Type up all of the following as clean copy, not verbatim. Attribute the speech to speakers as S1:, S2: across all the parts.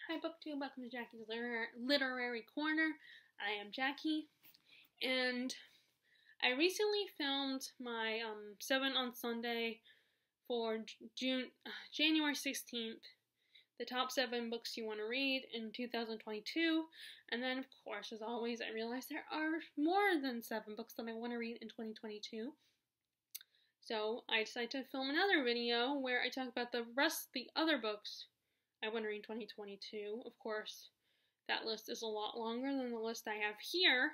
S1: Hi BookTube, welcome to Jackie's Literary Corner. I am Jackie, and I recently filmed my 7 on Sunday for January 16th, the top 7 books you want to read in 2022, and then of course, as always, I realized there are more than 7 books that I want to read in 2022. So I decided to film another video where I talk about the other books I want to read 2022. Of course, that list is a lot longer than the list I have here.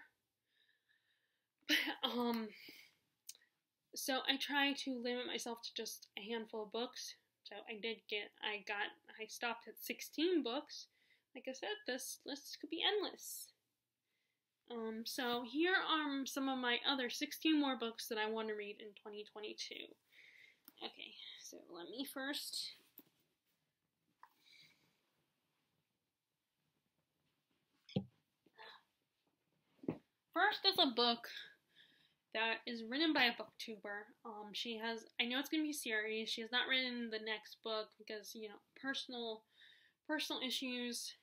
S1: So I try to limit myself to just a handful of books. So I stopped at 16 books. Like I said, this list could be endless. So here are some of my other 16 more books that I want to read in 2022. Okay, so let me first... First is a book that is written by a booktuber. I know it's going to be a series. She has not written the next book because, personal issues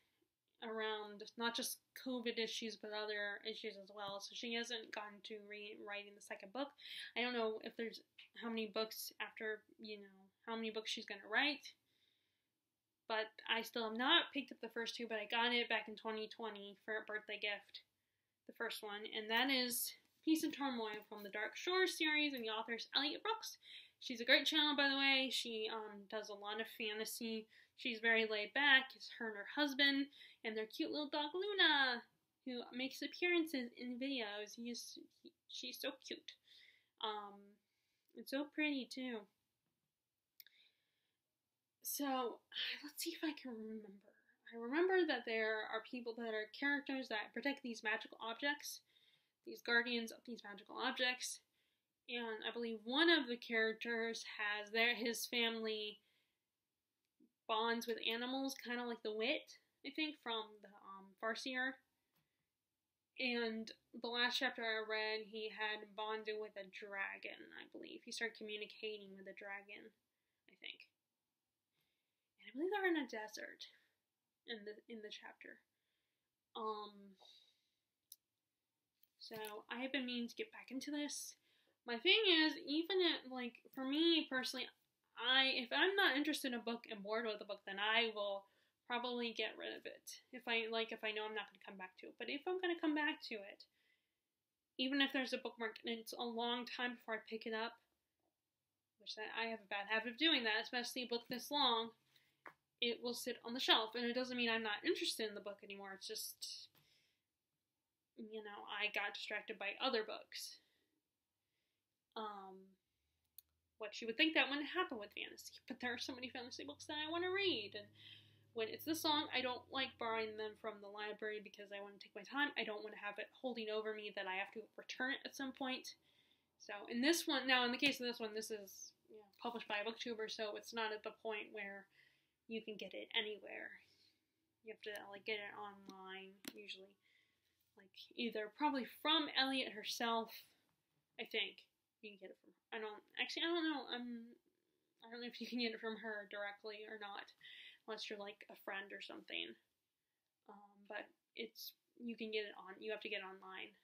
S1: around not just COVID issues, but other issues as well. So she hasn't gotten to writing the second book. I don't know if there's how many books after, how many books she's going to write. But I still have not picked up the first 2, but I got it back in 2020 for a birthday gift. The first one, and that is Peace and Turmoil from the Dark Shores series, and the author is Elliot Brooks. She's a great channel, by the way. She does a lot of fantasy. She's very laid back. It's her and her husband, and their cute little dog Luna, who makes appearances in videos. She's so cute. And so pretty, too. So, let's see if I can remember. I remember that there are people that are characters that protect these magical objects, these guardians of these magical objects, and I believe one of the characters has his family bonds with animals, kind of like the Wit, I think, from the Farseer. And the last chapter I read, he had bonded with a dragon, I believe. He started communicating with a dragon, I think. And I believe they're in a desert. In the chapter. So I have been meaning to get back into this. My thing is, for me personally, if I'm not interested in a book and bored with a book, then I will probably get rid of it. If I know I'm not going to come back to it. But if I'm going to come back to it, even if there's a bookmark and it's a long time before I pick it up, which I have a bad habit of doing that, especially a book this long, it will sit on the shelf, and it doesn't mean I'm not interested in the book anymore. It's just, I got distracted by other books. What you would think that wouldn't happen with fantasy, but there are so many fantasy books that I want to read, and when it's this long, I don't like borrowing them from the library because I want to take my time. I don't want to have it holding over me that I have to return it at some point. So in this one, now in the case of this one, this is published by a booktuber, so it's not at the point where you can get it anywhere. You have to get it online, usually. Either probably from Elliot herself, I think. You can get it from her. I don't know. I don't know if you can get it from her directly or not, unless you're a friend or something. But you can get it you have to get it online.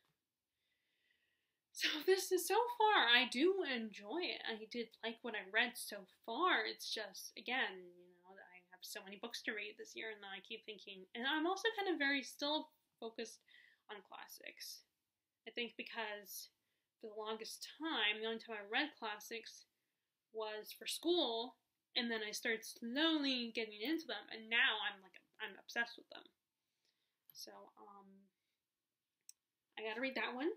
S1: So this is, so far, I do enjoy it. I did like what I read so far. It's just, again, I have so many books to read this year, and then I keep thinking, and I'm also kind of still focused on classics. I think because for the longest time, the only time I read classics was for school, and then I started slowly getting into them, and now I'm obsessed with them. So, I gotta read that one.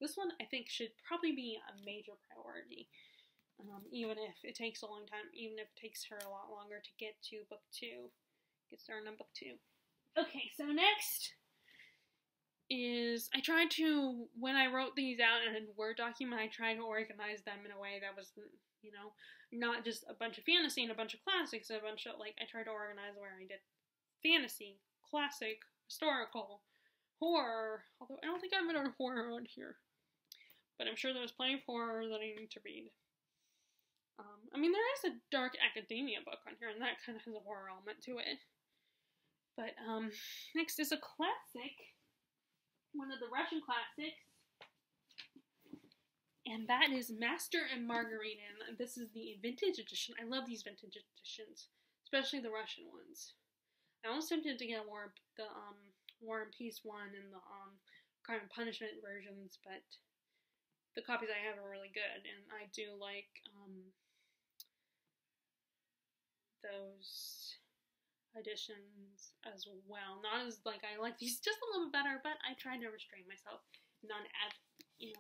S1: This one, I think, should probably be a major priority, even if it takes a long time, even if it takes her a lot longer to get to book 2, get started on book 2. Okay, so next is, I tried to, when I wrote these out in a Word document, I tried to organize them in a way that was, not just a bunch of fantasy and a bunch of classics, a bunch of, I tried to organize where I did fantasy, classic, historical, horror, although I don't think I've done horror on here. But I'm sure there's plenty of horror that I need to read. There is a dark academia book on here, and that kind of has a horror element to it. But next is a classic, one of the Russian classics, and that is Master and Margarine. And this is the vintage edition. I love these vintage editions, especially the Russian ones. I was tempted to get the War and Peace one and the Crime and Punishment versions, but the copies I have are really good, and I do like those editions as well. Not as like I like these just a little bit better, but I try to restrain myself, not add,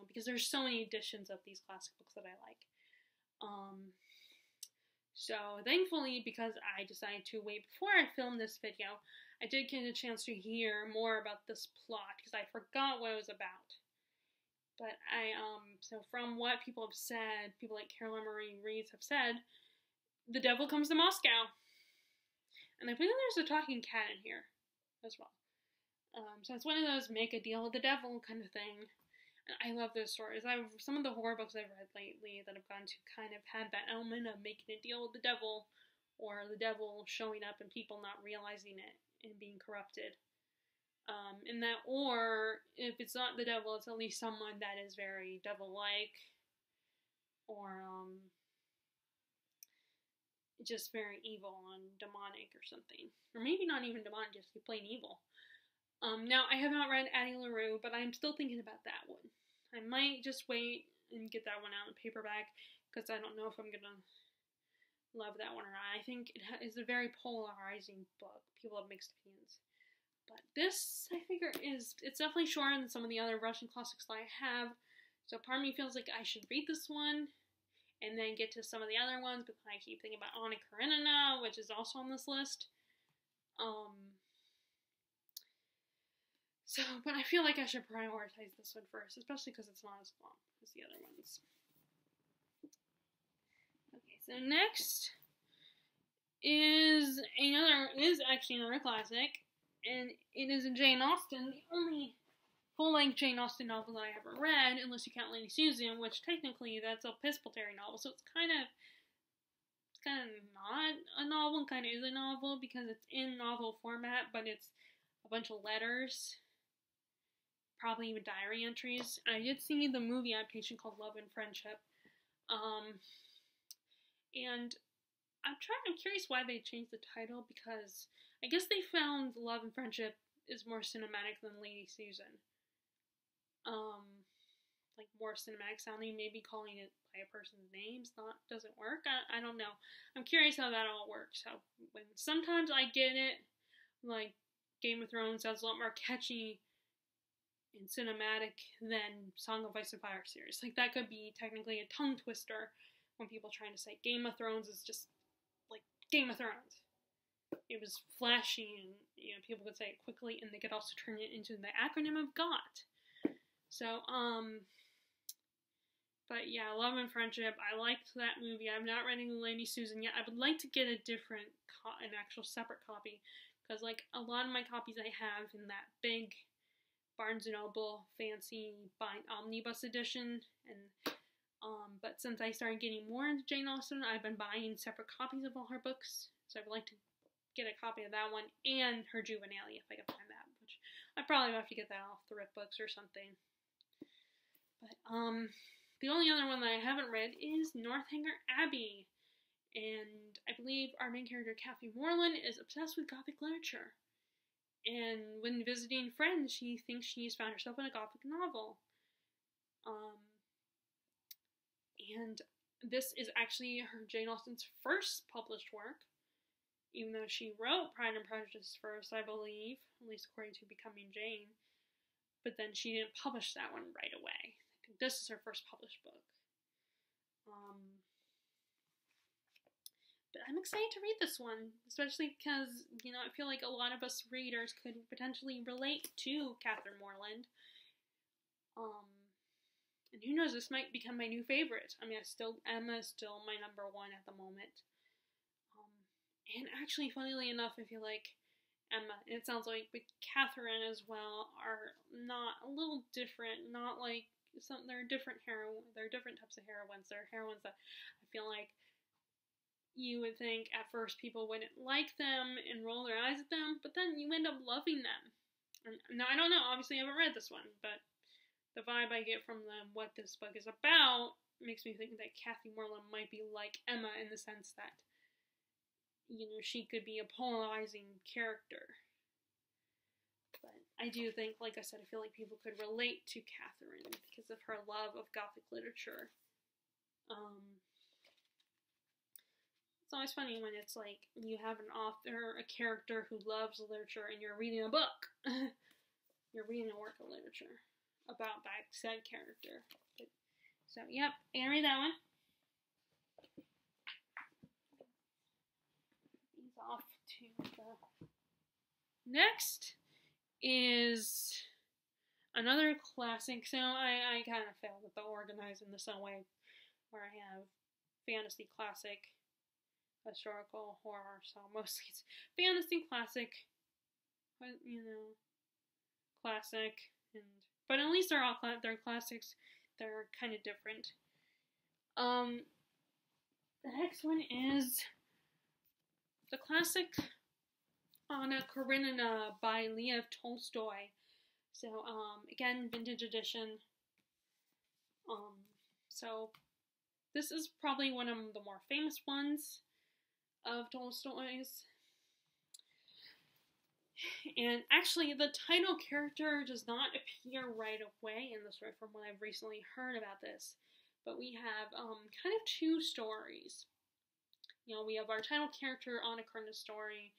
S1: because there's so many editions of these classic books that I like. So thankfully, because I decided to wait before I filmed this video, I did get a chance to hear more about this plot because I forgot what it was about. But so from what people have said, people like Caroline Marie Reeds have said, the devil comes to Moscow. And I believe there's a talking cat in here as well. So it's one of those make a deal with the devil kind of thing. And I love those stories. Some of the horror books I've read lately that have gone to kind of had that element of making a deal with the devil, or the devil showing up and people not realizing it and being corrupted. Or if it's not the devil, it's at least someone that is very devil-like, or just very evil and demonic or something. Or maybe not even demonic, just plain evil. Now, I have not read Addie LaRue, but I'm still thinking about that one. I might just wait and get that one out in paperback, because I don't know if I'm going to love that one or not. I think it is a very polarizing book. People have mixed opinions. But this, I figure, it's definitely shorter than some of the other Russian classics that I have. So part of me feels like I should read this one, and then get to some of the other ones, but I keep thinking about Anna Karenina, which is also on this list. But I feel like I should prioritize this one first, especially because it's not as long as the other ones. Okay, so next is actually another classic, and it is a Jane Austen, the only full-length Jane Austen novel that I ever read, unless you count Lady Susan, which technically that's a epistolary novel, so it's kind of not a novel, kind of is a novel, because it's in novel format, but it's a bunch of letters, probably even diary entries. And I did see the movie adaptation called Love and Friendship, and I'm curious why they changed the title, because I guess they found Love and Friendship is more cinematic than Lady Susan. Like more cinematic sounding, maybe calling it by a person's names doesn't work. I don't know. I'm curious how that all works. Sometimes I get it, like Game of Thrones sounds a lot more catchy and cinematic than Song of Ice and Fire series. Like that could be technically a tongue twister when people are trying to say Game of Thrones is just like Game of Thrones. It was flashy, and people could say it quickly, and they could also turn it into the acronym of GOT. So, but yeah, Love and Friendship, I liked that movie. I'm not reading Lady Susan yet. I would like to get an actual separate copy, because like a lot of my copies I have in that big Barnes & Noble fancy omnibus edition, and but since I started getting more into Jane Austen, I've been buying separate copies of all her books, so I would like to get a copy of that one and her Juvenilia if I can find that, which I probably have to get that off Thrift Books or something. But the only other one that I haven't read is Northanger Abbey, and I believe our main character Kathy Morland is obsessed with Gothic literature, and when visiting friends, she thinks she's found herself in a Gothic novel. And this is actually her Jane Austen's first published work, even though she wrote Pride and Prejudice first, I believe, at least according to Becoming Jane, but then she didn't publish that one right away. I think this is her first published book. But I'm excited to read this one, especially because, I feel like a lot of us readers could potentially relate to Catherine Morland. And who knows, this might become my new favorite. I mean, Emma is still my number one at the moment. And actually, funnily enough, I feel like Emma, and it sounds like with Catherine as well, are not a little different. Not like they're different types of heroines. They're heroines that I feel like you would think at first people wouldn't like them and roll their eyes at them, but then you end up loving them. And now, I don't know, obviously I haven't read this one, but the vibe I get from what this book is about makes me think that Kathy Morland might be like Emma in the sense that, you know, she could be a polarizing character. But I do think, like I said, I feel like people could relate to Catherine because of her love of Gothic literature. It's always funny when it's like you have an author, a character who loves literature, and you're reading a book. You're reading a work of literature about that said character. So, yep, and read that one. These off to the next is another classic. So I kind of failed with the organizing this way, where I have fantasy, classic, historical, horror. So mostly it's fantasy, classic, you know, classic, but at least they're all they're classics. They're kind of different. The next one is the classic Anna Karenina by Lev Tolstoy. So, again, vintage edition. So this is probably one of the more famous ones of Tolstoy's. And actually, the title character does not appear right away in the story from what I've recently heard about this. But we have kind of two stories. You know, we have our title character, Anna Karenina's story.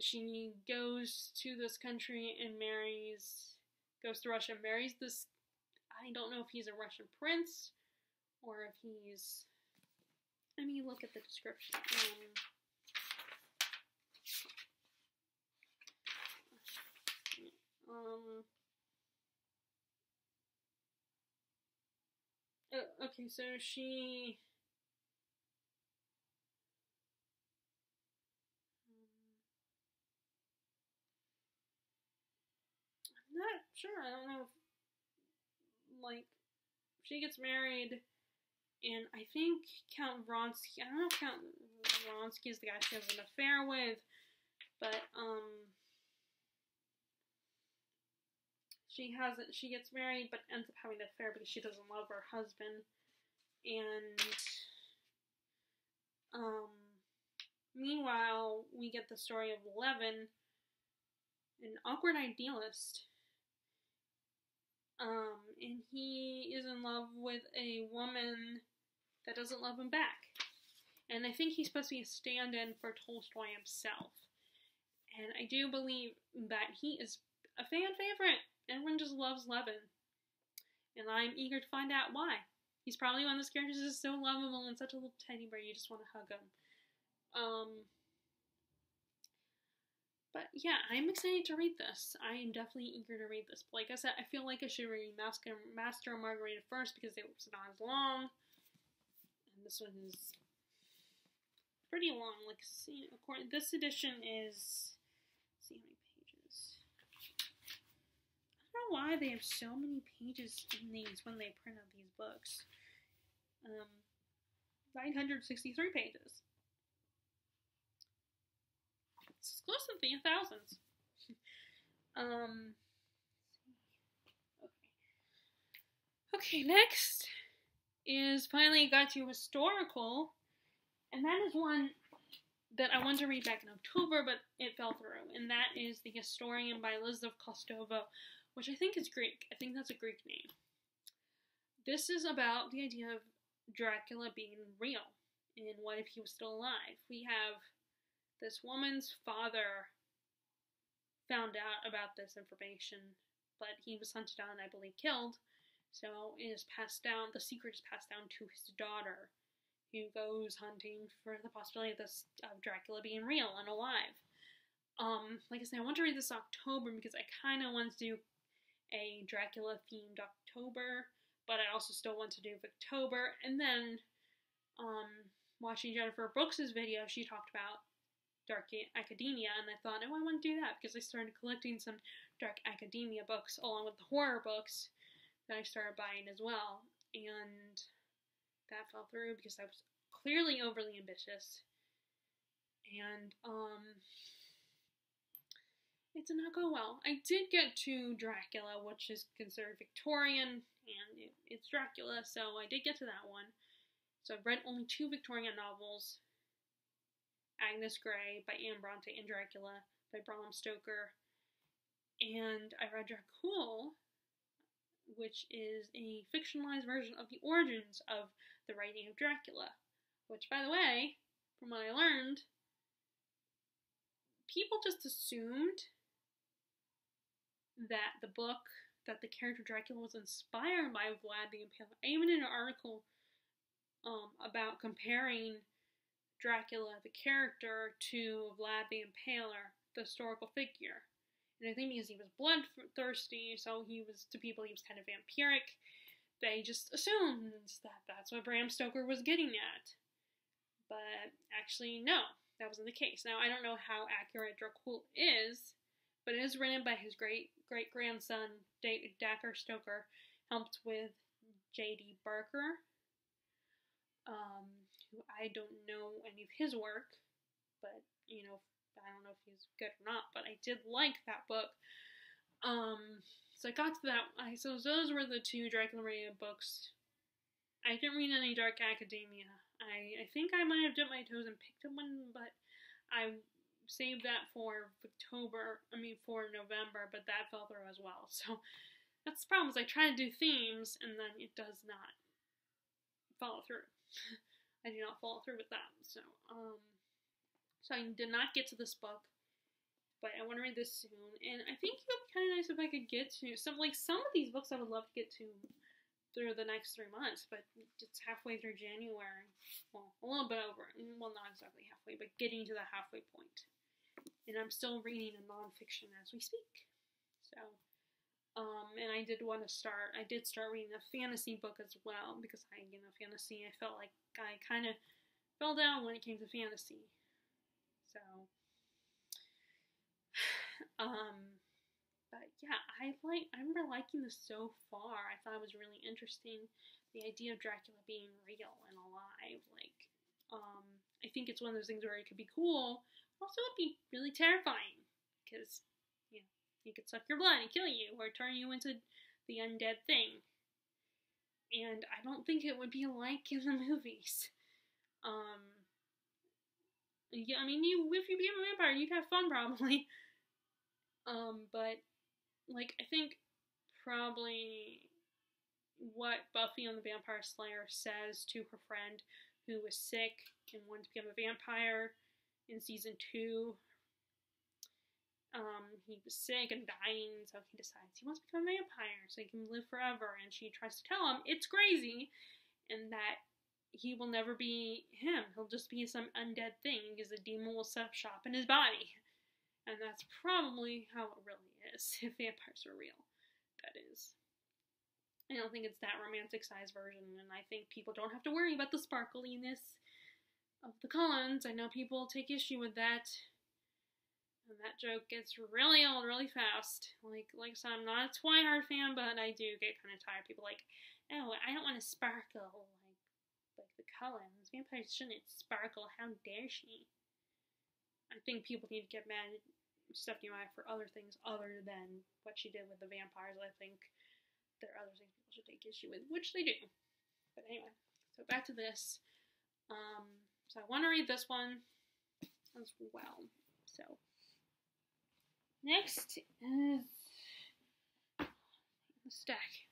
S1: She goes to this country and goes to Russia and marries this, I don't know if he's a Russian prince, or if he's, let me look at the description. Okay, so she, I'm not sure, I don't know if, like, she gets married, and I think Count Vronsky, I don't know if Count Vronsky is the guy she has an affair with, but, she gets married, but ends up having an affair because she doesn't love her husband, and, meanwhile, we get the story of Levin, an awkward idealist, and he is in love with a woman that doesn't love him back, and I think he's supposed to be a stand-in for Tolstoy himself, and I do believe that he is a fan favorite. Everyone just loves Levin, and I'm eager to find out why. He's probably one of those characters that's so lovable and such a little teddy bear, you just want to hug him. But yeah, I'm excited to read this. I am definitely eager to read this. Like I said, I feel like I should read Master and Margarine first because it's not as long. And this one is pretty long. Like, see, this edition is, let's see how many pages. I don't know why they have so many pages in these when they print out these books. 963 pages. It's close to the thousands. Okay, next is finally got to historical, and that is one that I wanted to read back in October, but it fell through, and that is The Historian by Elizabeth Kostovo, which I think is Greek. I think that's a Greek name. This is about the idea of Dracula being real, and what if he was still alive. We have this woman's father found out about this information, but he was hunted down and I believe killed, so it is passed down, the secret is passed down to his daughter, who goes hunting for the possibility of Dracula being real and alive. Like I said, I want to read this October because I kind of want to do a Dracula-themed October, but I also still want to do Victober, and then, watching Jennifer Brooks's video, she talked about Dark Academia, and I thought, oh, I want to do that, because I started collecting some Dark Academia books, along with the horror books that I started buying as well, and that fell through because I was clearly overly ambitious, and it did not go well. I did get to Dracula, which is considered Victorian, and it's Dracula, so I did get to that one. So I've read only 2 Victorian novels, Agnes Grey by Anne Bronte and Dracula by Bram Stoker. And I read Dracul, which is a fictionalized version of the origins of the writing of Dracula. Which, by the way, from what I learned, people just assumed that the book, that the character Dracula was inspired by Vlad the Impaler. I even did an article about comparing Dracula, the character, to Vlad the Impaler, the historical figure. And I think because he was bloodthirsty, so he was, to people, he was kind of vampiric, they just assumed that that's what Bram Stoker was getting at. But actually, no, that wasn't the case. Now, I don't know how accurate Dracul is, but it is written by his great-grandson, Dacre Stoker, helped with J.D. Barker, who I don't know any of his work, but, you know, I don't know if he's good or not, but I did like that book. So I got to that. So those were the 2 Dracula-related books. I didn't read any Dark Academia. I think I might have dipped my toes and picked up one, but I saved that for November, but that fell through as well. So that's the problem, is I try to do themes, and then it does not follow through. I do not follow through with that. So I did not get to this book, but I want to read this soon. And I think it would be kind of nice if I could get to some of these books I would love to get to through the next 3 months, but it's halfway through January. Well, a little bit over. Well, not exactly halfway, but getting to the halfway point. And I'm still reading a nonfiction as we speak. So, and I did start reading a fantasy book as well, because fantasy, I felt like I kind of fell down when it came to fantasy. So, but yeah, I'm really liking this so far. I thought it was really interesting, the idea of Dracula being real and alive. I think it's one of those things where it could be cool, also it'd be really terrifying, because, he could suck your blood and kill you, or turn you into the undead thing. And I don't think it would be like in the movies. Yeah, if you became a vampire, you'd have fun, probably. But, I think probably what Buffy on the Vampire Slayer says to her friend who was sick and wanted to become a vampire in season 2. He was sick and dying, so he decides he wants to become a vampire so he can live forever, and she tries to tell him it's crazy, and that he will never be him. He'll just be some undead thing, because the demon will set up shop in his body. And that's probably how it really is, if vampires are real. That is. I don't think it's that romanticized version, and I think people don't have to worry about the sparkliness of the Cullens. I know people take issue with that. And that joke gets really old really fast. Like I said, I'm not a Twilight fan, but I do get kind of tired. People oh, I don't want to sparkle like the Cullens. Vampires shouldn't sparkle. How dare she? I think people need to get mad at Stephenie Meyer for other things other than what she did with the vampires. I think there are other things people should take issue with, which they do. But anyway, so back to this. So I want to read this one as well. So next is the stack.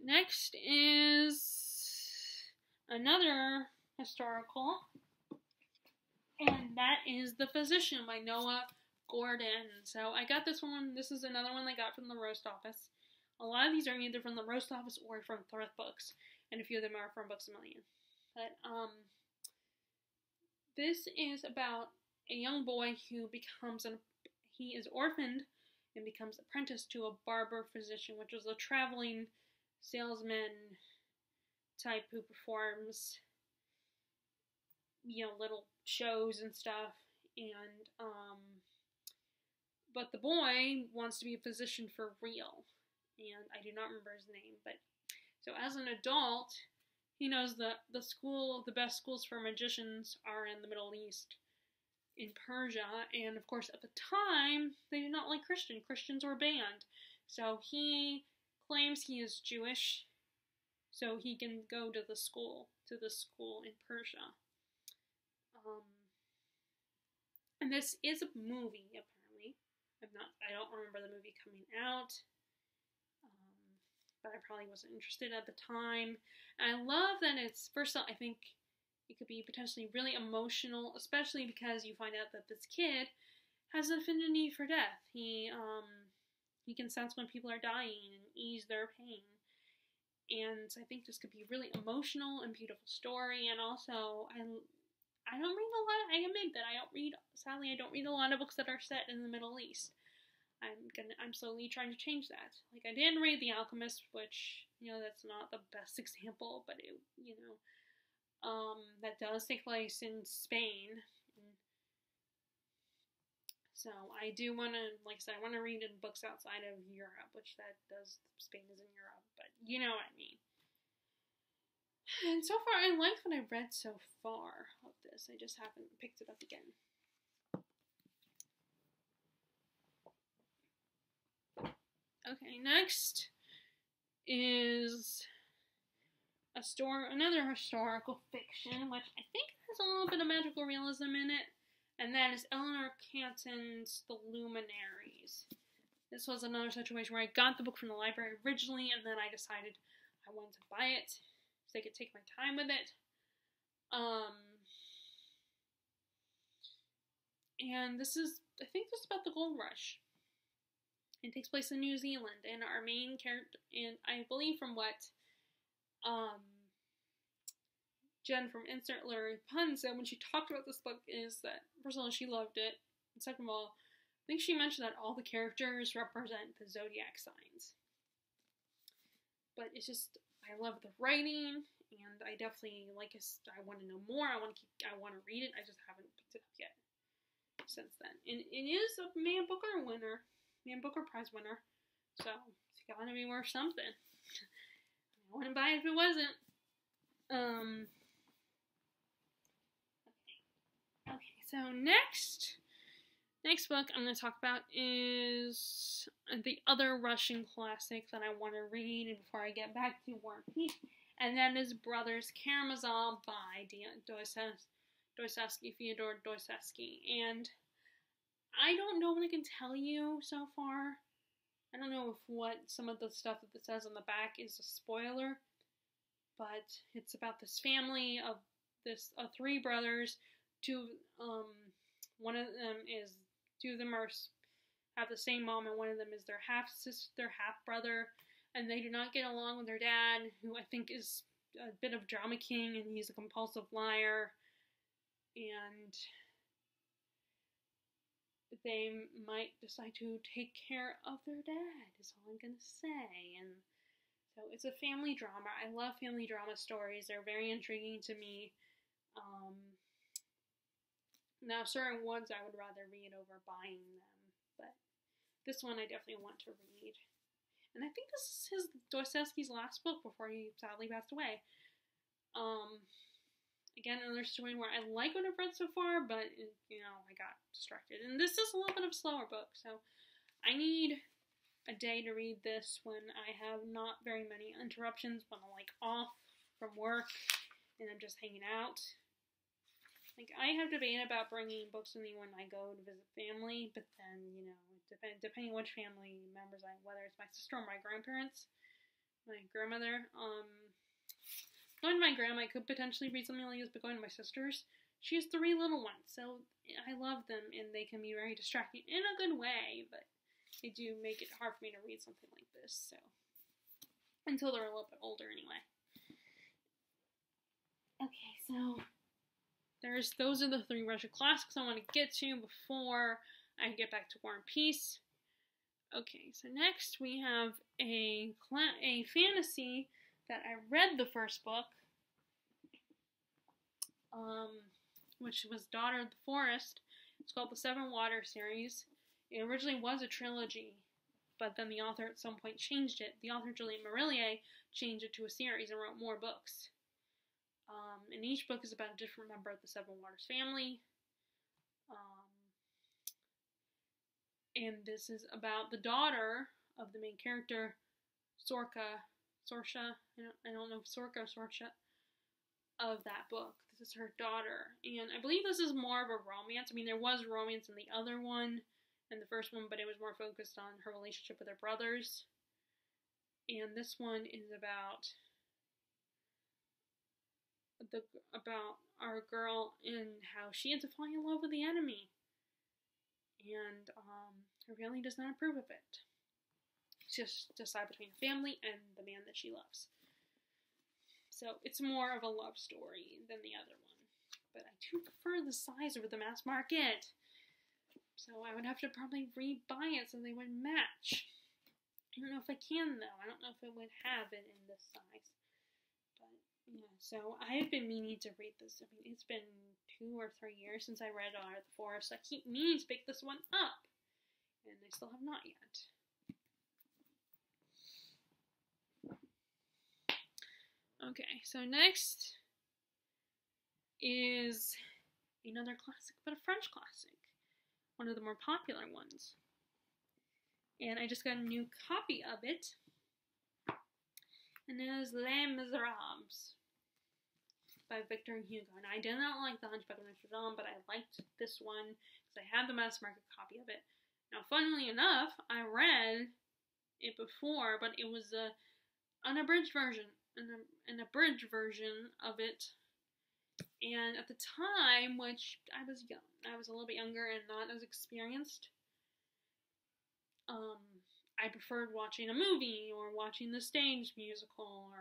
S1: Next is another historical, and that is The Physician by Noah Gordon. So I got this one. This is another one I got from the Roast Office. A lot of these are either from the Roast Office or from Thrift Books, and a few of them are from Books A Million. But this is about a young boy who he is orphaned and becomes apprenticed to a barber physician, which is a traveling salesman type who performs, little shows and stuff. And, but the boy wants to be a physician for real. And I do not remember his name, but, so as an adult, he knows that the best schools for magicians are in the Middle East, in Persia, and of course at the time they did not like Christians were banned, so he claims he is Jewish so he can go to the school in Persia. And this is a movie, apparently. I don't remember the movie coming out, but I probably wasn't interested at the time. And I love that it's, first of all, I think it could be potentially really emotional, especially because you find out that this kid has an affinity for death. He can sense when people are dying and ease their pain. And I think this could be a really emotional and beautiful story. And also, I don't read a lot. I admit that sadly, I don't read a lot of books that are set in the Middle East. I'm slowly trying to change that. Like, I didn't read The Alchemist, which, that's not the best example, but it, that does take place in Spain. So I do want to, like I said, I want to read in books outside of Europe, which Spain is in Europe, but you know what I mean. And so far, I like what I've read so far of this. I just haven't picked it up again. Okay, next is another historical fiction, which I think has a little bit of magical realism in it, and that is Eleanor Canton's The Luminaries. This was another situation where I got the book from the library originally, and then I decided I wanted to buy it so I could take my time with it. And I think this is about the gold rush. It takes place in New Zealand, and our main character, and I believe from what Jen from Insert Larry Pun said when she talked about this book is that, first of all, she loved it, and second of all, I think she mentioned that all the characters represent the zodiac signs. But it's just, I love the writing, and I definitely I want to know more. I want to read it. I just haven't picked it up yet since then. And it is a Man Booker Prize winner, so it's gotta be worth something. I wouldn't buy it if it wasn't. Okay, so next book I'm going to talk about is the other Russian classic that I want to read before I get back to War and Peace, and that is Brothers Karamazov by Fyodor Dostoevsky. And I don't know what I can tell you so far. I don't know if some of the stuff that it says on the back is a spoiler, but it's about this family of three brothers. Two of them have the same mom, and one of them is their half brother, and they do not get along with their dad, who I think is a bit of drama king, and he's a compulsive liar, and they might decide to take care of their dad, is all I'm gonna say. And so it's a family drama. I love family drama stories. They're very intriguing to me. Now, certain ones I would rather read over buying them, but this one I definitely want to read. And I think this is Dostoevsky's last book before he sadly passed away. Again, another story where I like what I've read so far, but, I got distracted. And this is a little bit of a slower book, so I need a day to read this when I have not very many interruptions, when I'm, off from work, and I'm just hanging out. I have debated about bringing books with me when I go to visit family, but then, depending which family members whether it's my sister or my grandparents, my grandmother, going to my grandma, I could potentially read something like this, but going to my sister's, she has 3 little ones, so I love them, and they can be very distracting in a good way, but they do make it hard for me to read something like this, so, until they're a little bit older anyway. Okay, so those are the 3 Russian classics I want to get to before I get back to War and Peace. Okay, so next we have a fantasy that I read the first book, which was Daughter of the Forest. It's called the Seven Water series. It originally was a trilogy, but then the author at some point changed it. The author, Julian Marillier, changed it to a series and wrote more books. And each book is about a different member of the Seven Waters family. And this is about the daughter of the main character, Sorsha. I don't know if Sorsha or Sorsha of that book. This is her daughter. And I believe this is more of a romance. I mean, there was romance in the other one, in the first one, but it was more focused on her relationship with her brothers. And this one is about our girl and how she ends up falling in love with the enemy. And her family does not approve of it. She just decide between the family and the man that she loves. So it's more of a love story than the other one. But I do prefer the size over the mass market. So I would have to probably rebuy it so they would match. I don't know if I can, though. I don't know if it would have it in this size. But, yeah, so I have been meaning to read this. I mean, it's been 2 or 3 years since I read Art of the Forest. I keep meaning to pick this one up. And I still have not yet. Okay, so next is another classic, but a French classic. One of the more popular ones. And I just got a new copy of it. And it is Les Miserables by Victor Hugo. And I did not like The Hunchback of Notre Dame, but I liked this one because I had the mass market copy of it. Now, funnily enough, I read it before, but it was an unabridged version. An abridged version of it. And at the time, which I was young, I was a little bit younger and not as experienced, I preferred watching a movie or watching the stage musical,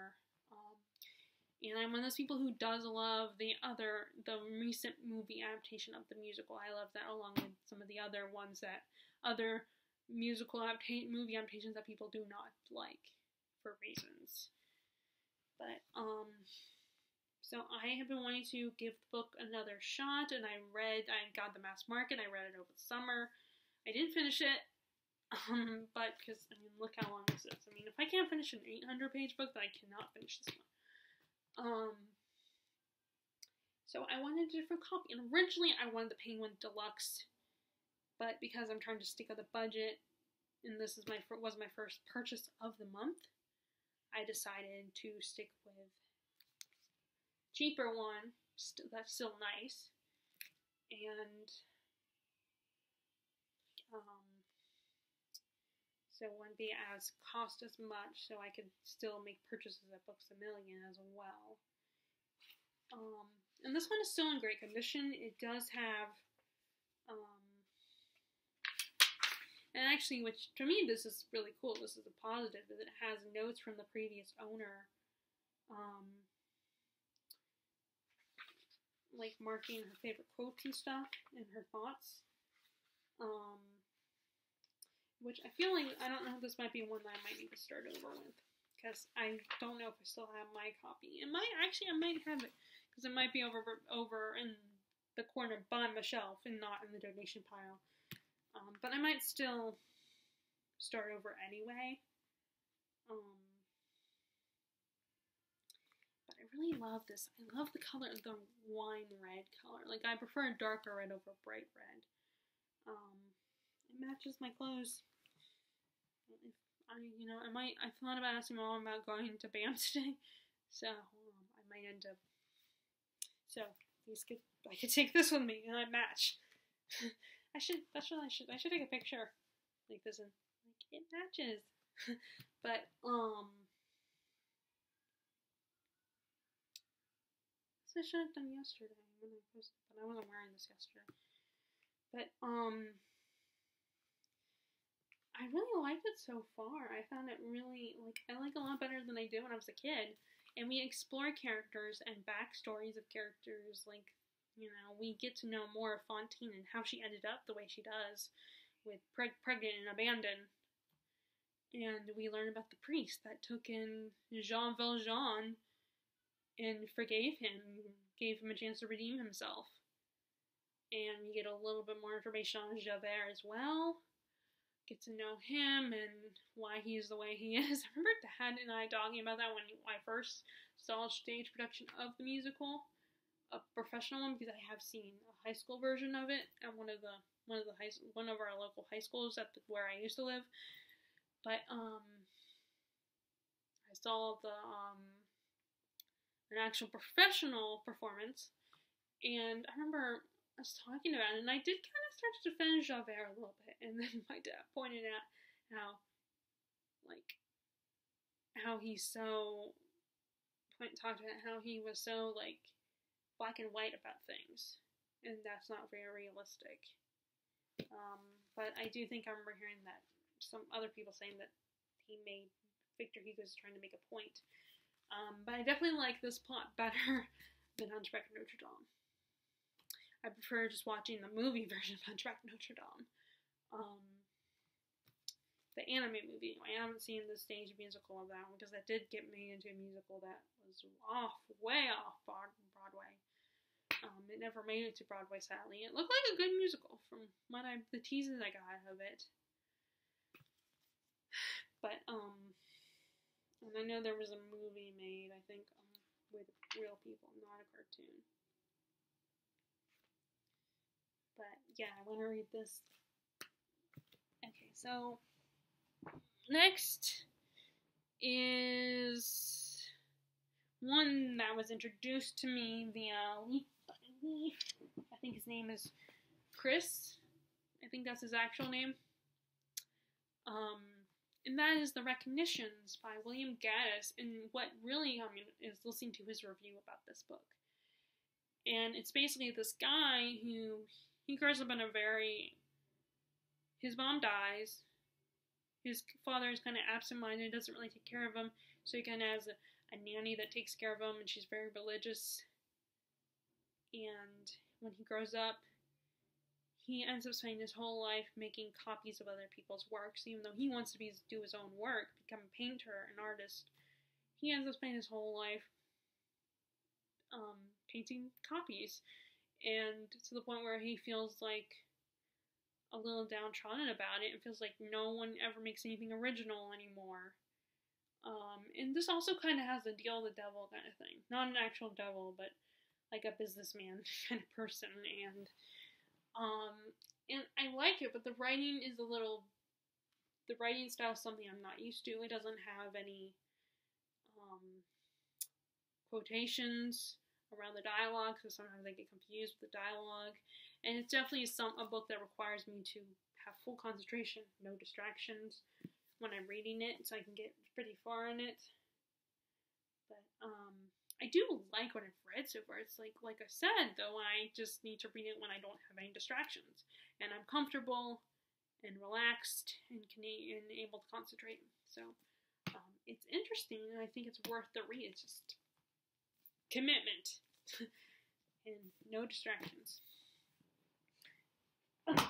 S1: and I'm one of those people who does love the recent movie adaptation of the musical. I love that, along with some of the other ones other movie adaptations that people do not like for reasons. But, so I have been wanting to give the book another shot, and I got the mass market, I read it over the summer. I didn't finish it, but, because, I mean, look how long this is. I mean, if I can't finish an 800-page book, then I cannot finish this one. So I wanted a different copy, and originally I wanted the Penguin Deluxe, but because I'm trying to stick with the budget, and this is was my first purchase of the month, I decided to stick with cheaper one that's still nice, and so it wouldn't be cost as much, so I could still make purchases at Books A Million as well. And this one is still in great condition. It does have and actually, which to me this is really cool, this is a positive, is it has notes from the previous owner, like marking her favorite quotes and stuff, and her thoughts, which I feel like, I don't know, this might be one that I might need to start over with, because I don't know if I still have my copy. I might have it, because it might be over in the corner by my shelf, and not in the donation pile. But I might still start over anyway. But I really love this. I love the color, the wine red color. Like, I prefer a darker red over bright red. It matches my clothes. I thought about asking Mom about going to BAM today, so I might end up. So I could take this with me, and I match. I should take a picture like this, and like, it matches. But this I should have done yesterday when I posted, but I wasn't wearing this yesterday. But I really liked it so far. I found it really, I like a lot better than I did when I was a kid. And we explore characters and backstories of characters, we get to know more of Fantine and how she ended up the way she does, with pregnant and abandoned. And we learn about the priest that took in Jean Valjean and forgave him, gave him a chance to redeem himself. And we get a little bit more information on Javert as well. Get to know him and why he's the way he is. I remember Dad and I talking about that when I first saw a stage production of the musical, a professional one, because I have seen a high school version of it at one of our local high schools where I used to live. But I saw an actual professional performance, and I remember us talking about it, and I did kind of start to defend Javert a little bit, and then my dad pointed out how he's so talked about how he was so black and white about things, and that's not very realistic. But I do think I remember hearing that some other people saying that Victor Hugo's trying to make a point. But I definitely like this plot better than Hunchback of Notre Dame. I prefer just watching the movie version of Hunchback of Notre Dame. The anime movie. I haven't seen the stage musical of that one because that did get made into a musical that was way off Broadway. It never made it to Broadway, sadly. It looked like a good musical from the teases I got of it. But, and I know there was a movie made, I think, with real people, not a cartoon. But, yeah, I want to read this. Okay, so next is one that was introduced to me via Leaf. I think his name is Chris. I think that's his actual name. And that is The Recognitions by William Gaddis. And what really got me is listening to his review about this book. And it's basically this guy who, he grows up in his mom dies. His father is kind of absent-minded, doesn't really take care of him. So he kind of has a nanny that takes care of him, and she's very religious. And when he grows up, he ends up spending his whole life making copies of other people's works, even though he wants to do his own work, become a painter, an artist. He ends up spending his whole life painting copies, and to the point where he feels like a little downtrodden about it, and feels like no one ever makes anything original anymore. And this also kind of has the deal with the devil kind of thing. Not an actual devil, but like a businessman kind of person, and I like it, but the writing style is something I'm not used to. It doesn't have any quotations around the dialogue, so sometimes I get confused with the dialogue, and it's definitely a book that requires me to have full concentration, no distractions when I'm reading it, so I can get pretty far in it. But I do like what I've read so far. It's like I said, though, I just need to read it when I don't have any distractions, and I'm comfortable and relaxed and able to concentrate. So it's interesting, and I think it's worth the read. It's just commitment and no distractions. Okay.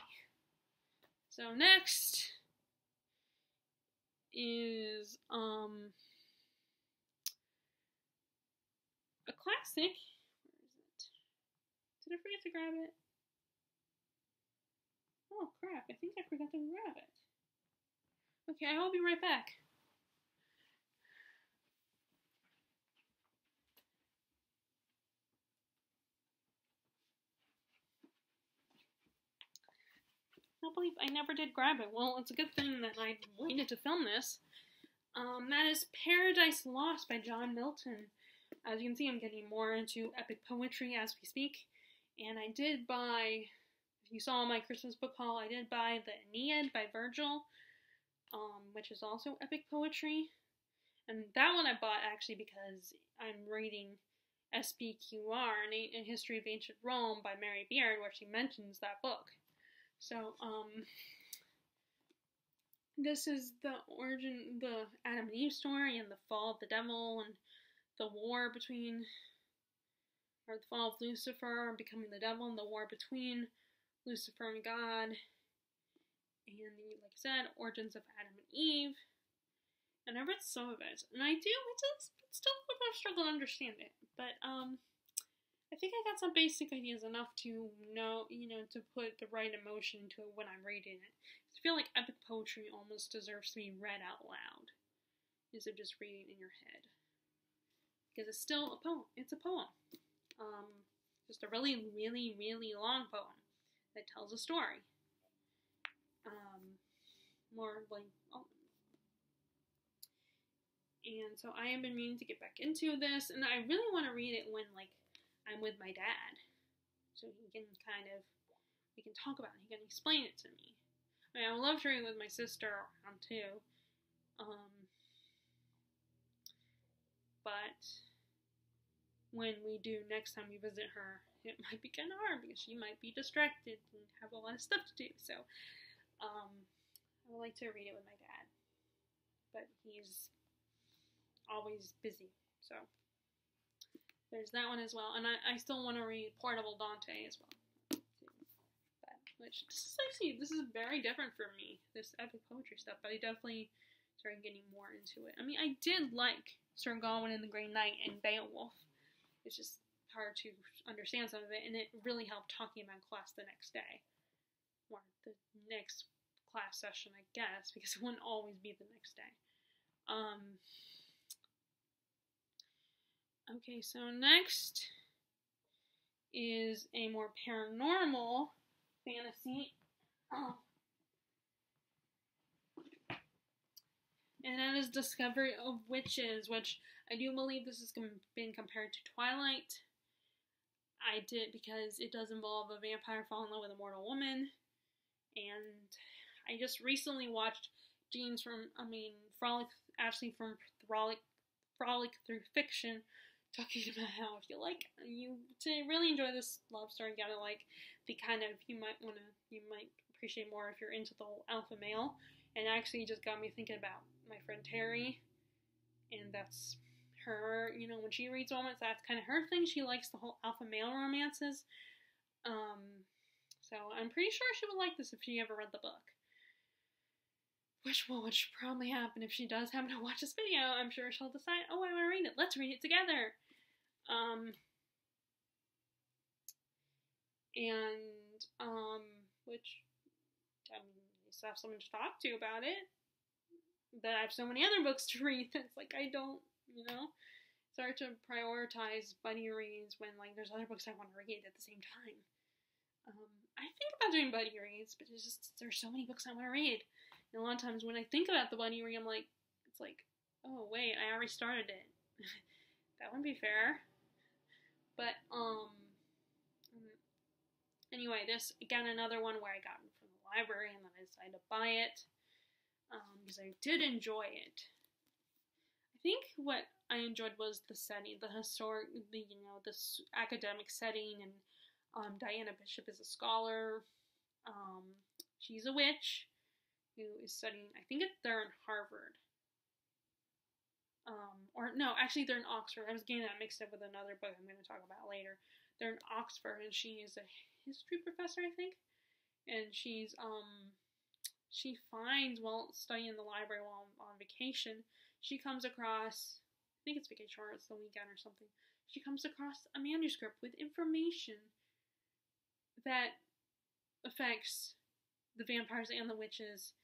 S1: So next is a classic. Where is it? Did I forget to grab it? Oh crap, I think I forgot to grab it. Okay, I'll be right back. I can't believe I never did grab it. Well, it's a good thing that I waited to film this. That is Paradise Lost by John Milton. As you can see, I'm getting more into epic poetry as we speak. And I did buy, if you saw my Christmas book haul, I did buy the Aeneid by Virgil, which is also epic poetry. And that one I bought actually because I'm reading SPQR, A History of Ancient Rome by Mary Beard, where she mentions that book. So, this is the Adam and Eve story, and the fall of the devil, and the war between, or the fall of Lucifer and becoming the devil, and the war between Lucifer and God, and the, like I said, origins of Adam and Eve. And I read some of it, and it's still a bit of a struggle to understand it, but, I think I got some basic ideas enough to know, to put the right emotion into it when I'm reading it. I feel like epic poetry almost deserves to be read out loud, instead of just reading in your head. because it's still a poem. It's a poem. Just a really, really, really long poem that tells a story. More like, and so I have been meaning to get back into this, and I really want to read it when, like, I'm with my dad, so he can we can talk about it, he can explain it to me. I mean, I would love to read it with my sister around too, but when we do next time we visit her, it might be kind of hard because she might be distracted and have a lot of stuff to do. So, I would like to read it with my dad, but he's always busy. So, there's that one as well. And I still want to read Portable Dante as well. Which, this is very different for me, this epic poetry stuff, but I definitely started getting more into it. I mean, I did like Sir Gawain and the Green Knight and Beowulf. It's just hard to understand some of it, and it really helped talking about class the next day. Or the next class session, I guess, because it wouldn't always be the next day. Okay, so next is a more paranormal fantasy. And that is Discovery of Witches, which I do believe this has been compared to Twilight. I did because it does involve a vampire falling in love with a mortal woman. And I just recently watched Frolic Through Fiction, talking about how if you to really enjoy this love story, you gotta like the kind of, you might appreciate more if you're into the whole alpha male. And actually just got me thinking about my friend Terry, and that's her, when she reads romance, that's kind of her thing. She likes the whole alpha male romances. So I'm pretty sure she would like this if she ever read the book. Which will probably happen if she does happen to watch this video. I'm sure she'll decide, oh, I want to read it. Let's read it together. Which, I mean, you still have someone to talk to about it. But I have so many other books to read that it's like I don't, it's hard to prioritize buddy reads when, like, there's other books I want to read at the same time. I think about doing buddy reads, but there's so many books I want to read. And a lot of times when I think about the buddy read, it's like, oh, wait, I already started it. That wouldn't be fair. But, anyway, this, again, another one where I got it from the library and then I decided to buy it, because I did enjoy it. I think what I enjoyed was the setting, the historic, this academic setting, and, Diana Bishop is a scholar. She's a witch who is studying, I think they're in Harvard. Or no, actually they're in Oxford. I was getting that mixed up with another book I'm going to talk about later. They're in Oxford, and she is a history professor, I think. And she finds, while studying in the library while on vacation, she comes across, I think it's vacation or it's the weekend or something, she comes across a manuscript with information that affects the vampires and the witches,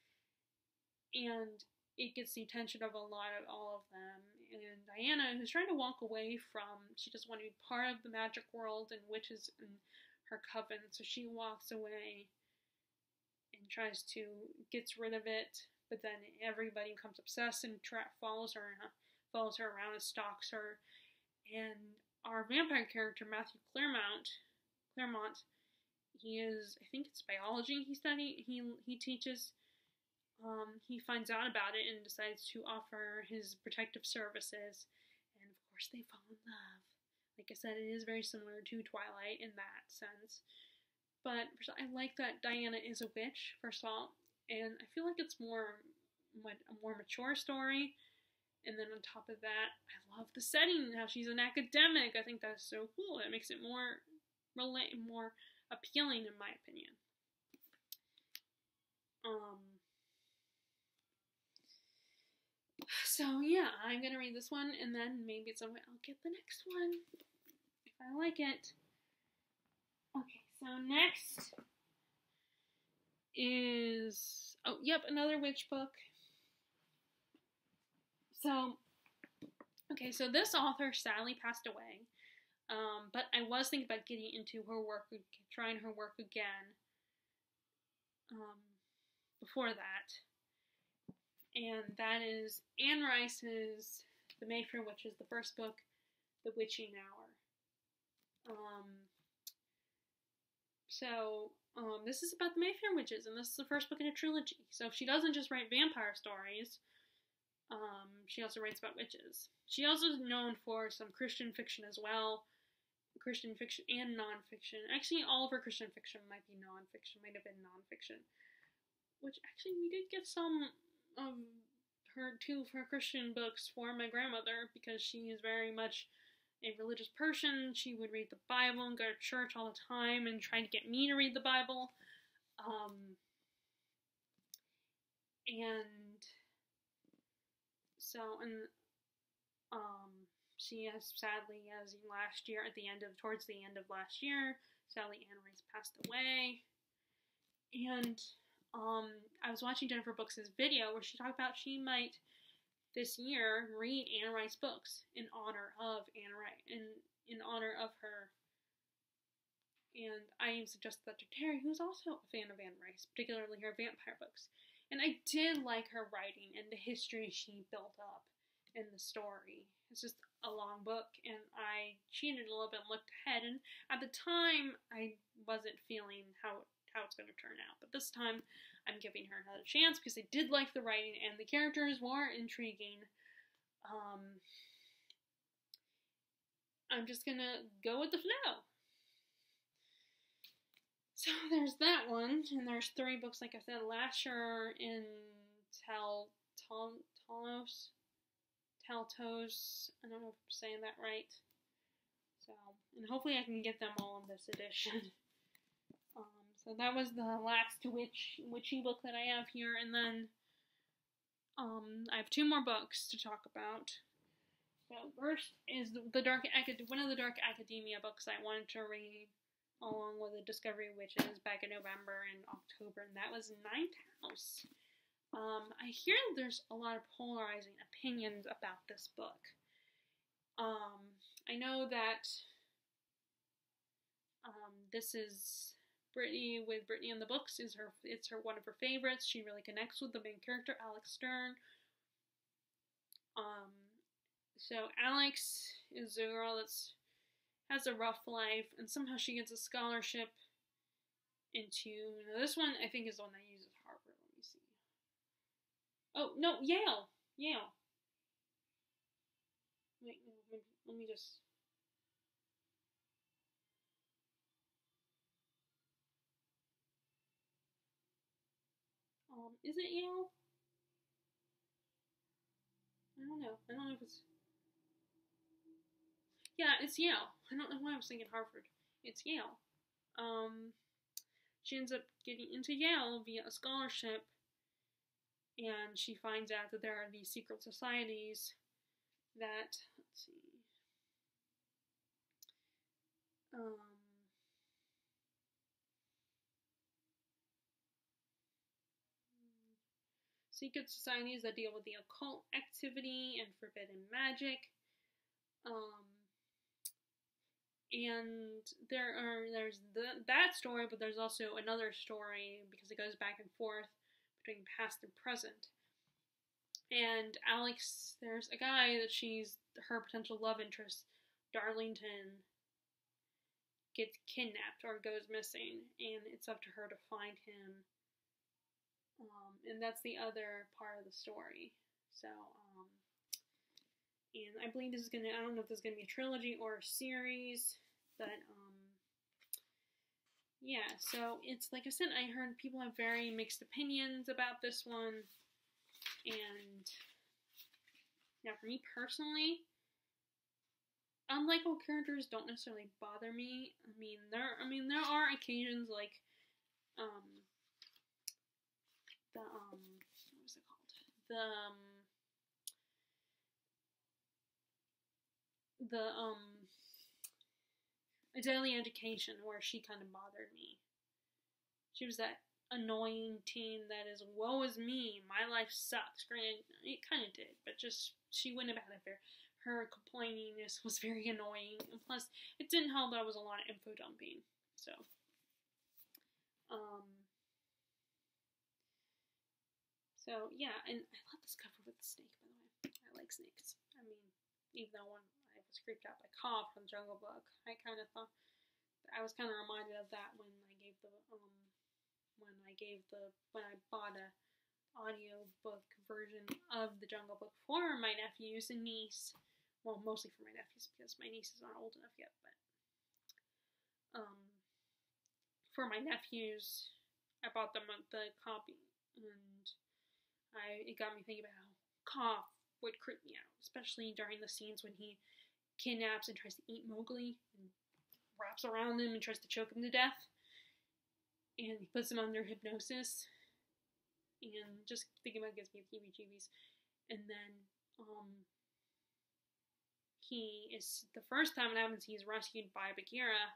S1: and it gets the attention of all of them. And Diana, who's trying to walk away from, she doesn't want to be part of the magic world and witches and her coven, so she walks away and gets rid of it, but then everybody becomes obsessed and follows her around and stalks her. And our vampire character, Matthew Claremont, he is, I think it's biology he teaches. He finds out about it and decides to offer his protective services, and of course they fall in love. Like I said, it is very similar to Twilight in that sense. But I like that Diana is a witch, first of all, and I feel like it's a more mature story. And then on top of that, I love the setting, how she's an academic. I think that's so cool. It makes it more appealing, in my opinion. So yeah, I'm gonna read this one, and then maybe at some point I'll get the next one if I like it. Okay, so next is another witch book. So Okay, so this author sadly passed away, but I was thinking about getting into her work, trying her work again before that. And that is Anne Rice's The Mayfair Witches, the first book, The Witching Hour. This is about the Mayfair Witches, and this is the first book in a trilogy. So she doesn't just write vampire stories, she also writes about witches. She also is known for some Christian fiction as well. Christian fiction and non-fiction. Actually, all of her Christian fiction might be non-fiction, might have been non-fiction. Which, actually, we did get some of two of her Christian books for my grandmother, because she is very much a religious person. She would read the Bible and go to church all the time and try to get me to read the Bible. She has sadly, towards the end of last year, sadly Anne Rice passed away. And I was watching Jennifer Brooks' video where she talked about she might this year read Anne Rice books in honor of Anne Rice, in honor of her. And I suggested that to Terry, who's also a fan of Anne Rice, particularly her vampire books. And I did like her writing and the history she built up in the story. It's just a long book, and I cheated a little bit and looked ahead, and at the time, I wasn't feeling how it's going to turn out. But this time, I'm giving her another chance, because I did like the writing, and the characters were intriguing. I'm just gonna go with the flow. So there's that one, and there's 3 books, like I said, Lasher in Taltos. I don't know if I'm saying that right. So, and hopefully I can get them all in this edition. So that was the last witchy book that I have here, and then I have 2 more books to talk about. So first is one of the Dark Academia books I wanted to read, along with The Discovery of Witches back in November and October, and that was Ninth House. I hear there's a lot of polarizing opinions about this book. I know that this is Brittany in the books it's her one of her favorites. She really connects with the main character, Alex Stern. So Alex is a girl that has a rough life, and somehow she gets a scholarship into, this one I think is the one that uses Harvard. Let me see. Oh, no, Yale. Wait, no, let me just... is it Yale? I don't know if it's... Yeah, it's Yale. I don't know why I was thinking Harvard. It's Yale. She ends up getting into Yale via a scholarship, and she finds out that there are these secret societies that, let's see, secret societies that deal with the occult activity and forbidden magic. And there's that story, but there's also another story, because it goes back and forth between past and present. And Alex, there's a guy that she's her potential love interest, Darlington, gets kidnapped or goes missing, and it's up to her to find him. And that's the other part of the story. So, and I believe this is I don't know if this is gonna be a trilogy or a series, but, yeah, so it's, like I said, I heard people have very mixed opinions about this one, and, now for me personally, unlikable characters don't necessarily bother me. There are occasions, like, what was it called? A Daily Education, where she kind of bothered me. She was that annoying teen that is, woe is me, my life sucks. Granted, it kind of did, but just, she wouldn't have had her complainingness was very annoying. And plus, it didn't help that it was a lot of info dumping. So, yeah, and I love this cover with the snake, by the way. I like snakes. I mean, even though when I was creeped out by Cobb from Jungle Book, I kind of thought, I was kind of reminded of that when I bought a audiobook version of the Jungle Book for my nephews and niece. Well, mostly for my nephews because my nieces aren't old enough yet, but for my nephews, I bought them the copy, and it got me thinking about how Cobb would creep me out, especially during the scenes when he kidnaps and tries to eat Mowgli and wraps around him and tries to choke him to death, and he puts him under hypnosis, and just thinking about it gives me the heebie-jeebies. And then the first time it happens, he's rescued by Bagheera,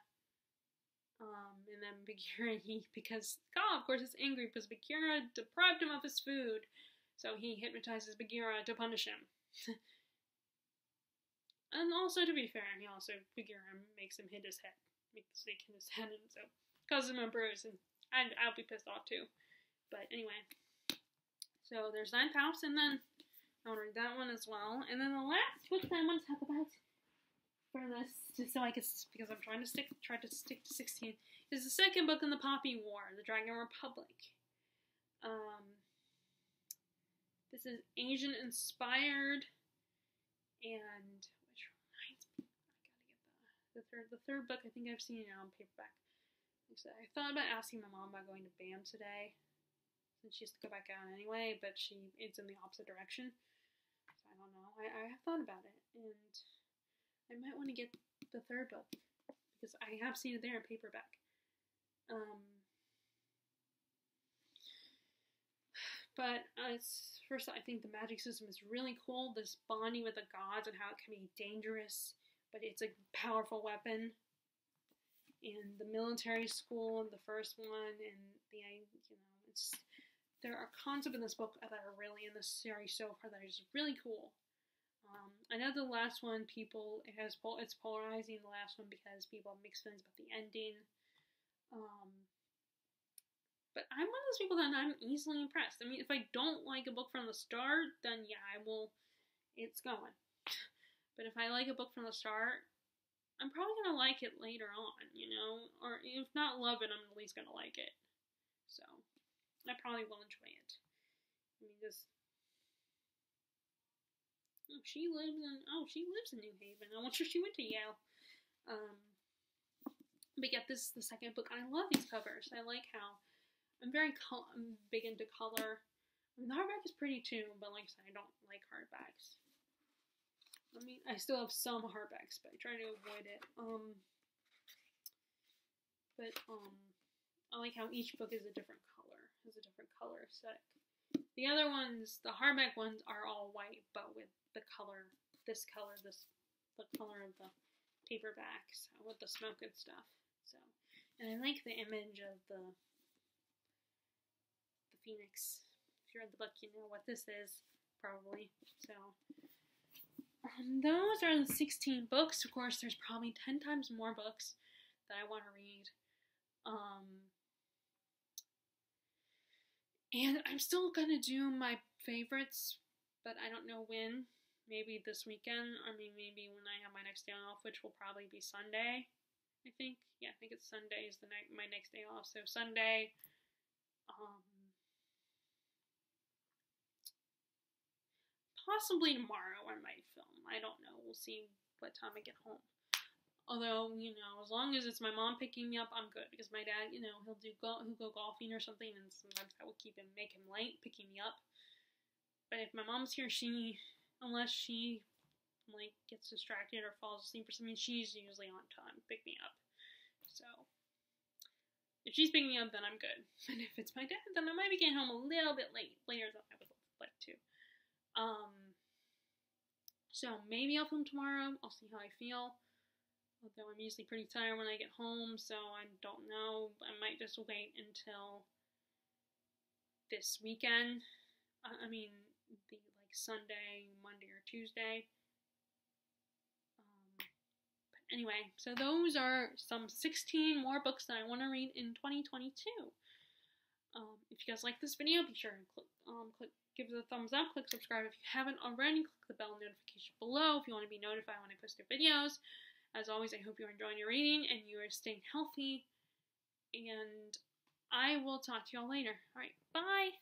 S1: and then Bagheera, because Cobb, of course, is angry because Bagheera deprived him of his food, so he hypnotizes Bagheera to punish him. And also, to be fair, Bagheera makes him hit his head, make the snake hit his head, and so causes him a bruise, and I'll be pissed off too. But anyway, so there's Nine Paths, and then I'll read that one as well. And then the last book that I want to talk about for this, just so I can, because I'm trying to stick to 16, is the second book in the Poppy War, The Dragon Republic. This is Asian inspired, and which reminds me, I gotta get the third book. I think I've seen it on paperback. So I thought about asking my mom about going to BAM today, since she has to go back out anyway, but it's in the opposite direction. So I don't know. I have thought about it, and I might want to get the third book, because I have seen it there in paperback. But first, I think the magic system is really cool. This bonding with the gods and how it can be dangerous, but it's a powerful weapon. And the military school, the first one, and there are concepts in this book that are really in this series so far that are just really cool. I know the last one, it's polarizing, the last one, because people have mixed feelings about the ending. But I'm one of those people that I'm easily impressed. I mean, if I don't like a book from the start, then yeah, it's going. But if I like a book from the start, I'm probably going to like it later on, or if not love it, I'm at least going to like it. So, I probably will enjoy it. I mean, she lives in New Haven. I'm not sure she went to Yale. But yeah, this is the second book. I love these covers. I like how I'm big into color. I mean, the hardback is pretty too, but like I said, I don't like hardbacks. I mean, I still have some hardbacks, but I try to avoid it. I like how each book is a different color, aesthetic. The other ones, the hardback ones, are all white, but with the color, the color of the paperbacks with the smoke and stuff. So, and I like the image of the phoenix. If you read the book, you know what this is, probably. So, those are the 16 books. Of course, there's probably 10 times more books that I want to read. And I'm still gonna do my favorites, but I don't know when. Maybe this weekend, or maybe when I have my next day off, which will probably be Sunday, I think. Yeah, I think it's Sunday is my next day off. So Sunday, possibly tomorrow I might film. I don't know. We'll see what time I get home. Although, as long as it's my mom picking me up, I'm good. Because my dad, he'll go golfing or something, and sometimes I will make him late picking me up. But if my mom's here, unless she gets distracted or falls asleep or something, she's usually on time to pick me up. So if she's picking me up, then I'm good. But if it's my dad, then I might be getting home a little bit later than I would like to. So maybe I'll film tomorrow. I'll see how I feel. Although I'm usually pretty tired when I get home, so I don't know. I might just wait until this weekend. The Sunday, Monday, or Tuesday. Anyway, so those are some 16 more books that I want to read in 2022. If you guys like this video, be sure to give it a thumbs up, click subscribe if you haven't already, click the bell notification below if you want to be notified when I post new videos. As always, I hope you're enjoying your reading and you are staying healthy, and I will talk to y'all later. Alright, bye!